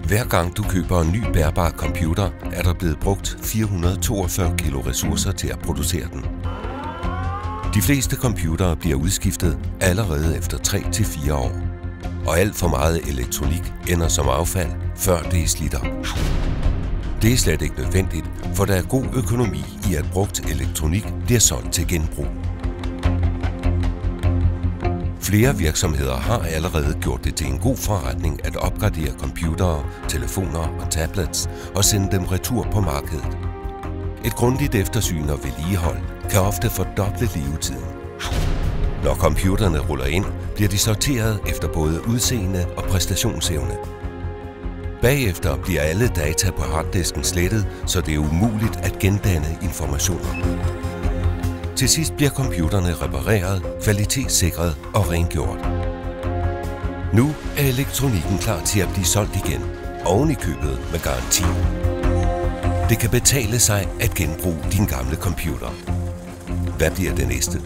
Hver gang du køber en ny bærbar computer, er der blevet brugt 442 kilo ressourcer til at producere den. De fleste computere bliver udskiftet allerede efter 3 til 4 år. Og alt for meget elektronik ender som affald, før det er slidt op. Det er slet ikke nødvendigt, for der er god økonomi i, at brugt elektronik bliver solgt til genbrug. Flere virksomheder har allerede gjort det til en god forretning at opgradere computere, telefoner og tablets og sende dem retur på markedet. Et grundigt eftersyn og vedligehold kan ofte fordoble levetiden. Når computerne ruller ind, bliver de sorteret efter både udseende og præstationsevne. Bagefter bliver alle data på harddisken slettet, så det er umuligt at gendanne informationer. Til sidst bliver computerne repareret, kvalitetssikret og rengjort. Nu er elektronikken klar til at blive solgt igen, oven i købet med garanti. Det kan betale sig at genbruge din gamle computer. Hvad bliver det næste?